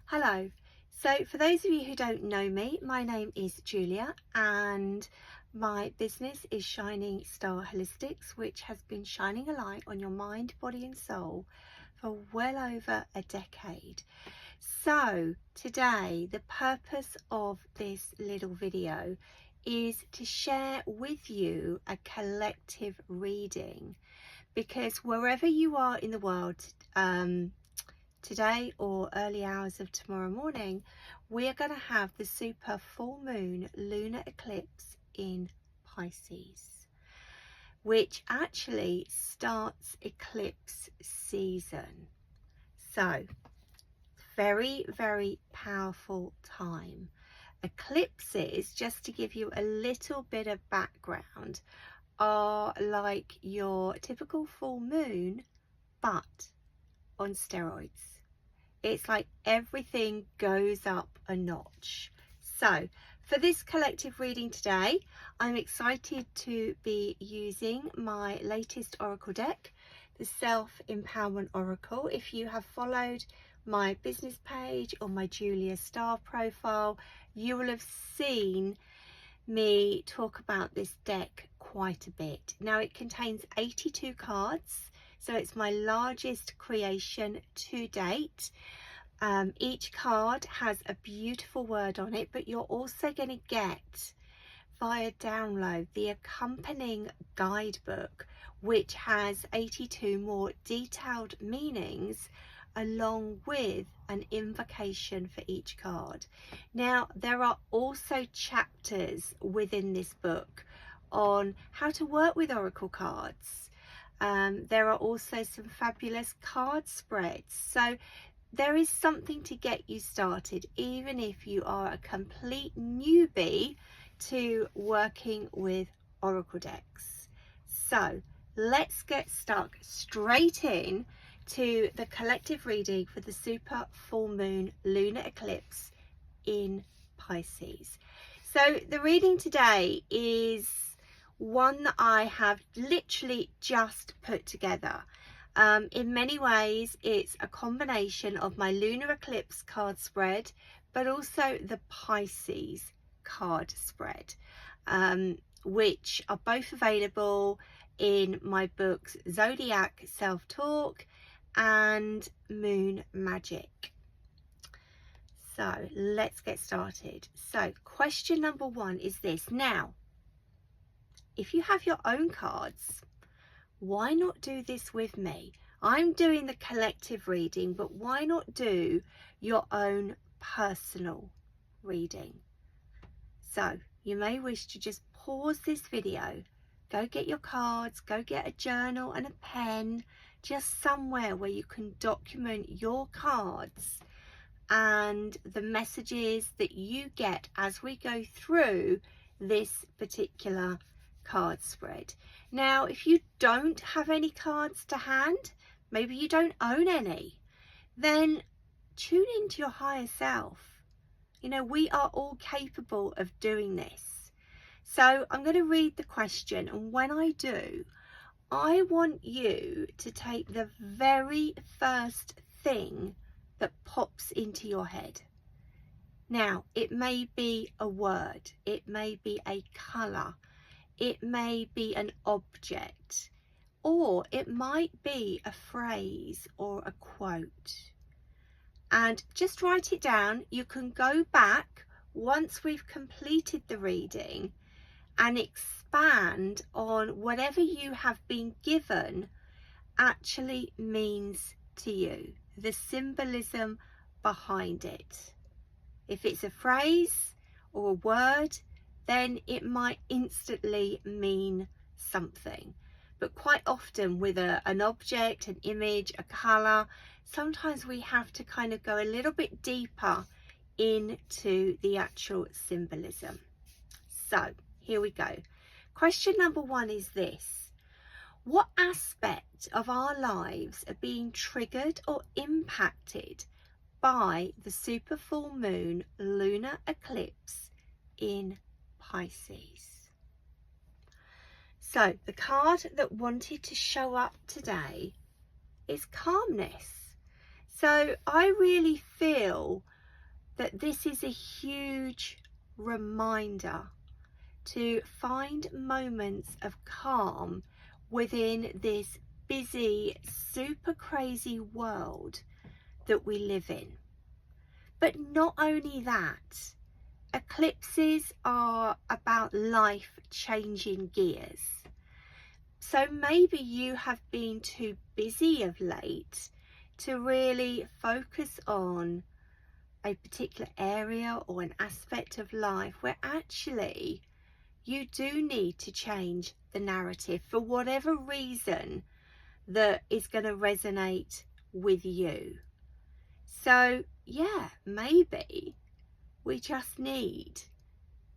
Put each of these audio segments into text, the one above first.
Hello. So for those of you who don't know me, my name is Julia and my business is Shining Star Holistics, which has been shining a light on your mind, body and soul for well over a decade. So today, the purpose of this little video is to share with you a collective reading, because wherever you are in the world, today or early hours of tomorrow morning, we are going to have the super full moon lunar eclipse in Pisces, which actually starts eclipse season. So very, very powerful time. Eclipses, just to give you a little bit of background, are like your typical full moon, but on steroids. It's like everything goes up a notch. So for this collective reading today, I'm excited to be using my latest oracle deck, the Self-Empowerment Oracle. If you have followed my business page or my Julia Star profile, you will have seen me talk about this deck quite a bit. Now, it contains 82 cards, so it's my largest creation to date. Each card has a beautiful word on it, but you're also going to get via download the accompanying guidebook, which has 82 more detailed meanings along with an invocation for each card. Now, there are also chapters within this book on how to work with oracle cards. There are also some fabulous card spreads. So there is something to get you started, even if you are a complete newbie to working with oracle decks. So let's get stuck straight in to the collective reading for the super full moon lunar eclipse in Pisces. So the reading today is one that I have literally just put together. In many ways, it's a combination of my lunar eclipse card spread, but also the Pisces card spread, which are both available in my books Zodiac Self-Talk and Moon Magic. So let's get started. So question number one is this. Now, if you have your own cards, why not do this with me? I'm doing the collective reading, but why not do your own personal reading? So you may wish to just pause this video, go get your cards, go get a journal and a pen, just somewhere where you can document your cards and the messages that you get as we go through this particular card spread. Now, if you don't have any cards to hand, maybe you don't own any, then tune into your higher self. You know, we are all capable of doing this. So I'm going to read the question, and when I do, I want you to take the very first thing that pops into your head. Now, it may be a word, it may be a colour, it may be an object, or it might be a phrase or a quote. And just write it down. You can go back once we've completed the reading and expand on whatever you have been given actually means to you, the symbolism behind it. If it's a phrase or a word, then it might instantly mean something. But quite often with an object, an image, a colour, sometimes we have to kind of go a little bit deeper into the actual symbolism. So here we go. Question number one is this. What aspect of our lives are being triggered or impacted by the super full moon lunar eclipse in Pisces? So the card that wanted to show up today is calmness. So I really feel that this is a huge reminder to find moments of calm within this busy, super crazy world that we live in. But not only that, eclipses are about life changing gears. So maybe you have been too busy of late to really focus on a particular area or an aspect of life where actually you do need to change the narrative for whatever reason that is going to resonate with you. So yeah, maybe we just need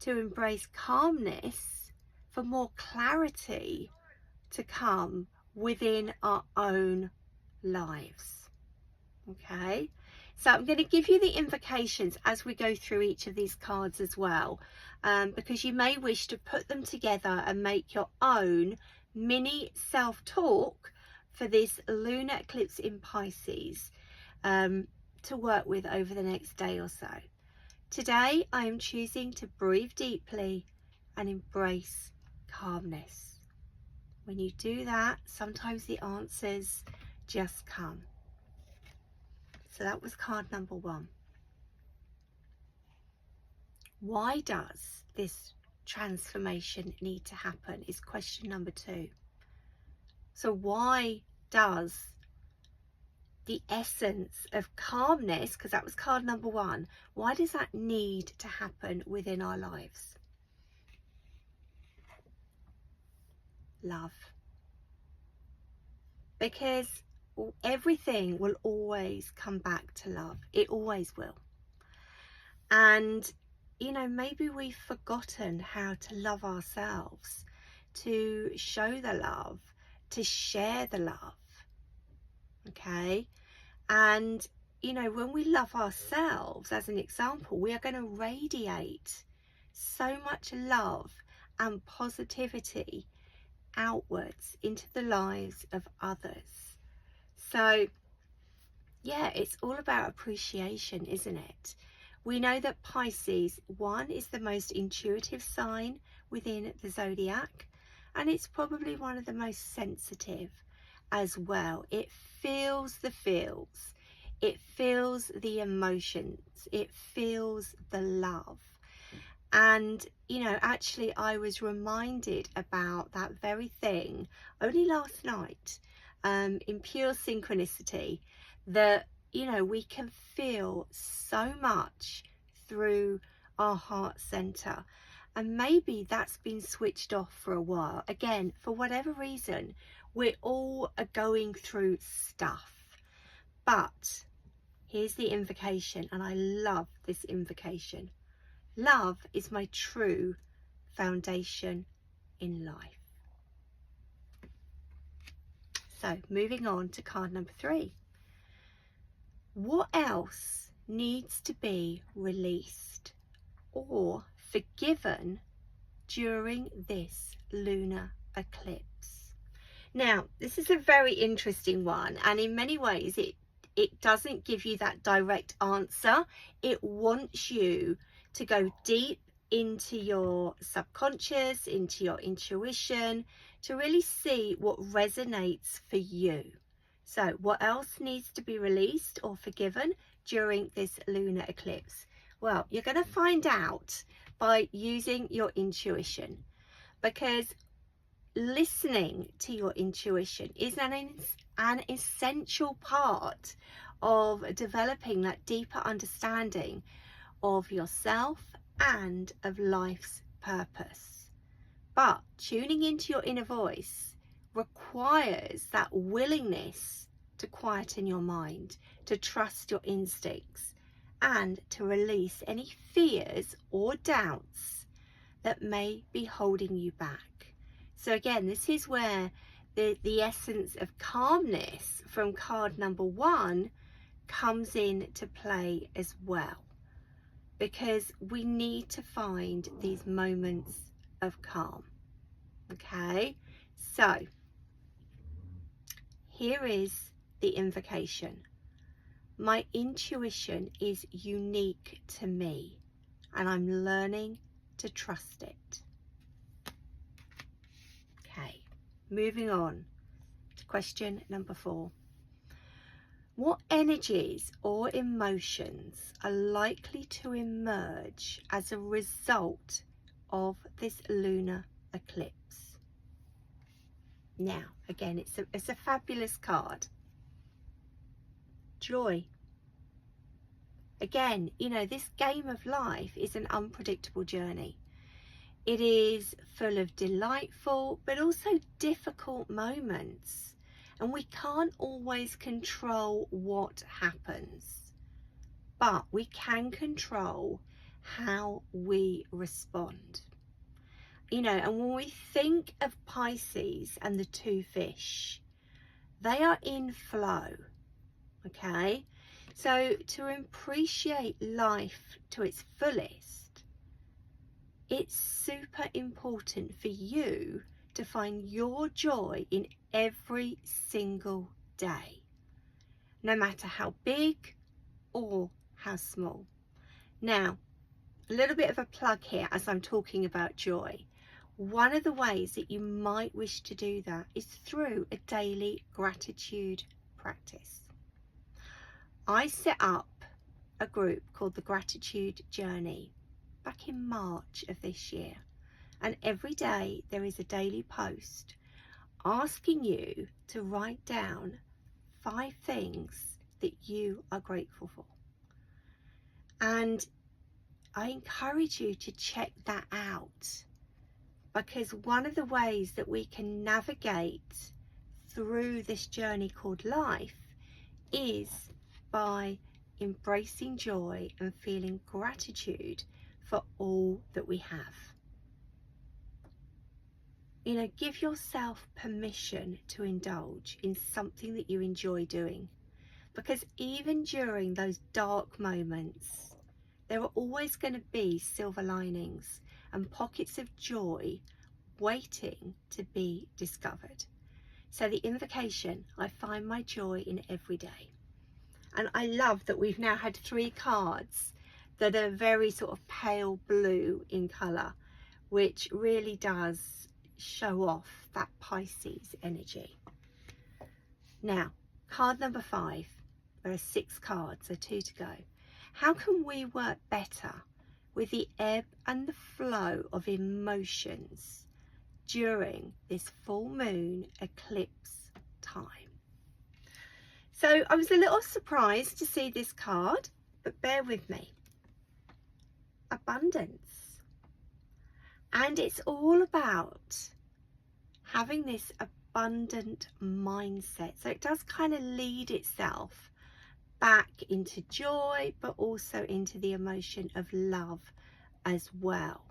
to embrace calmness for more clarity to come within our own lives. Okay, so I'm going to give you the invocations as we go through each of these cards as well, because you may wish to put them together and make your own mini self-talk for this lunar eclipse in Pisces to work with over the next day or so. Today I am choosing to breathe deeply and embrace calmness. When you do that, sometimes the answers just come. So that was card number 1. Why does this transformation need to happen is question number 2. So why does the essence of calmness, because that was card number 1, why does that need to happen within our lives? Love. Because everything will always come back to love. It always will. And, you know, maybe we've forgotten how to love ourselves, to show the love, to share the love. Okay? And, you know, when we love ourselves, as an example, we are going to radiate so much love and positivity outwards into the lives of others. So yeah, it's all about appreciation, isn't it? We know that Pisces 1 is the most intuitive sign within the zodiac, and it's probably one of the most sensitive as well. It feels the feels, it feels the emotions, it feels the love. And, you know, actually I was reminded about that very thing only last night, in pure synchronicity, that, you know, we can feel so much through our heart center. And maybe that's been switched off for a while. Again, for whatever reason, we all are going through stuff. But here's the invocation, and I love this invocation. Love is my true foundation in life. So moving on to card number 3. What else needs to be released or forgiven during this lunar eclipse? Now, this is a very interesting one, and in many ways it doesn't give you that direct answer. It wants you to go deep into your subconscious, into your intuition, to really see what resonates for you. So what else needs to be released or forgiven during this lunar eclipse? Well, you're going to find out by using your intuition, because listening to your intuition is an essential part of developing that deeper understanding of yourself and of life's purpose. But tuning into your inner voice requires that willingness to quieten your mind, to trust your instincts, and to release any fears or doubts that may be holding you back. So again, this is where the essence of calmness from card number 1 comes into play as well, because we need to find these moments of calm. Okay, so here is the invocation. My intuition is unique to me, and I'm learning to trust it. Okay, moving on to question number 4. What energies or emotions are likely to emerge as a result of this lunar eclipse? Now, again, it's a fabulous card. Joy. Again, you know, this game of life is an unpredictable journey. It is full of delightful but also difficult moments, and we can't always control what happens, but we can control how we respond. You know, and when we think of Pisces and the 2 fish, they are in flow, okay? So to appreciate life to its fullest, it's super important for you to find your joy in every single day, no matter how big or how small. Now, a little bit of a plug here as I'm talking about joy. One of the ways that you might wish to do that is through a daily gratitude practice. I set up a group called the Gratitude Journey back in March of this year, and every day there is a daily post asking you to write down 5 things that you are grateful for. And I encourage you to check that out, because one of the ways that we can navigate through this journey called life is by embracing joy and feeling gratitude for all that we have. You know, give yourself permission to indulge in something that you enjoy doing, because even during those dark moments, there are always going to be silver linings and pockets of joy waiting to be discovered. So the invocation, I find my joy in every day. And I love that we've now had 3 cards that are very sort of pale blue in colour, which really does show off that Pisces energy. Now, card number 5. There are 6 cards, so 2 to go. How can we work better with the ebb and the flow of emotions during this full moon eclipse time? So I was a little surprised to see this card, but bear with me. Abundance. And it's all about having this abundant mindset. So it does kind of lead itself back into joy, but also into the emotion of love as well.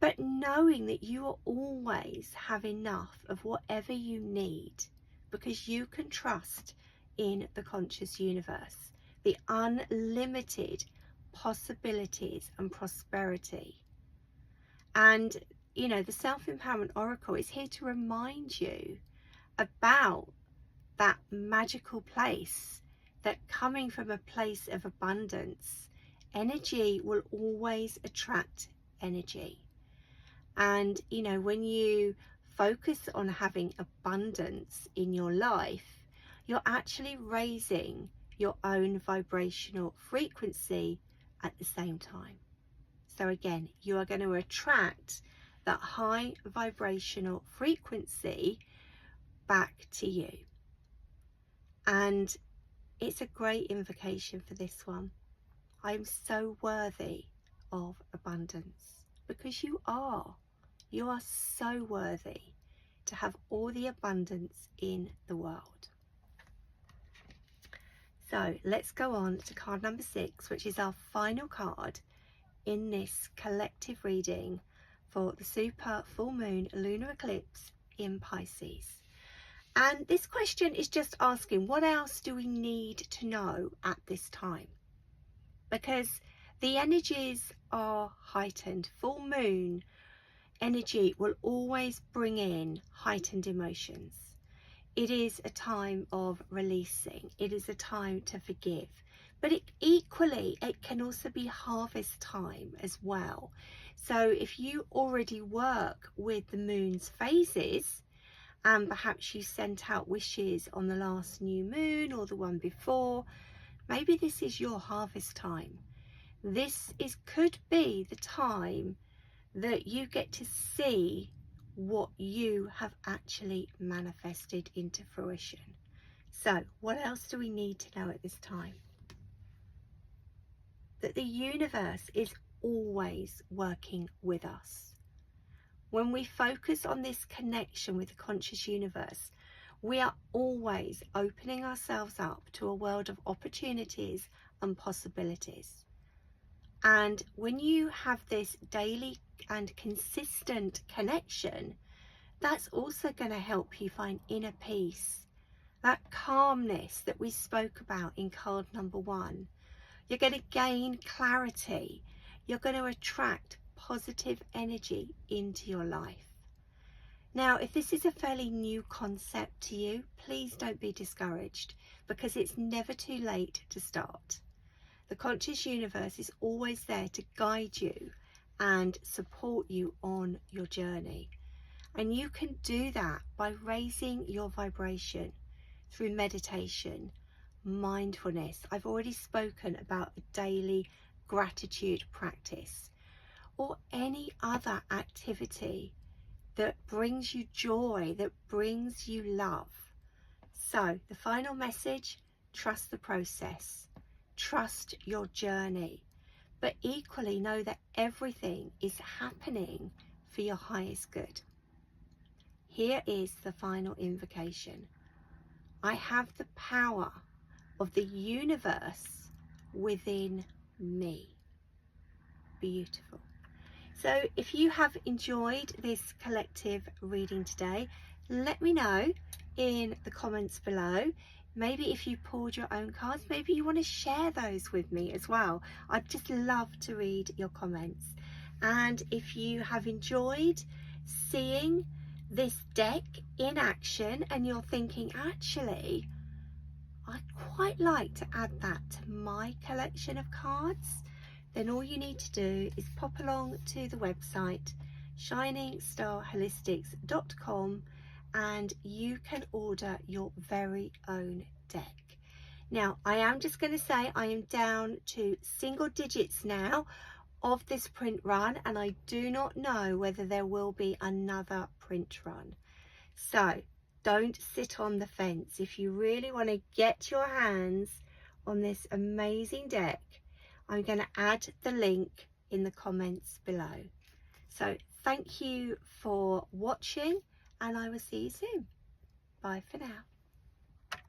But knowing that you will always have enough of whatever you need, because you can trust in the conscious universe, the unlimited possibilities and prosperity. And you know, the Self-Empowerment Oracle is here to remind you about that magical place, that coming from a place of abundance, energy will always attract energy. And you know, when you focus on having abundance in your life, you're actually raising your own vibrational frequency at the same time. So again, you are going to attract that high vibrational frequency back to you. And it's a great invocation for this one. I am so worthy of abundance, because you are. You are so worthy to have all the abundance in the world. So let's go on to card number 6, which is our final card in this collective reading for the super full moon lunar eclipse in Pisces. And this question is just asking, what else do we need to know at this time? Because the energies are heightened. Full moon energy will always bring in heightened emotions. It is a time of releasing. It is a time to forgive. But equally, it can also be harvest time as well. So if you already work with the moon's phases, and perhaps you sent out wishes on the last new moon or the one before, maybe this is your harvest time. This could be the time that you get to see what you have actually manifested into fruition. So what else do we need to know at this time? That the universe is always working with us. When we focus on this connection with the conscious universe, we are always opening ourselves up to a world of opportunities and possibilities. And when you have this daily and consistent connection, that's also going to help you find inner peace, that calmness that we spoke about in card number 1. You're going to gain clarity. You're going to attract positive energy into your life. Now, if this is a fairly new concept to you, please don't be discouraged, because it's never too late to start. The conscious universe is always there to guide you and support you on your journey. And you can do that by raising your vibration through meditation, mindfulness. I've already spoken about a daily gratitude practice, or any other activity that brings you joy, that brings you love. So the final message: trust the process, trust your journey, but equally know that everything is happening for your highest good. Here is the final invocation. I have the power of the universe within me. Beautiful. So if you have enjoyed this collective reading today, let me know in the comments below. Maybe if you pulled your own cards, maybe you want to share those with me as well. I'd just love to read your comments. And if you have enjoyed seeing this deck in action and you're thinking, actually, I'd quite like to add that to my collection of cards, then all you need to do is pop along to the website shiningstarholistics.com and you can order your very own deck. Now, I am just going to say I am down to single digits now of this print run, and I do not know whether there will be another print run. So don't sit on the fence. If you really want to get your hands on this amazing deck, I'm going to add the link in the comments below. So thank you for watching, and I will see you soon. Bye for now.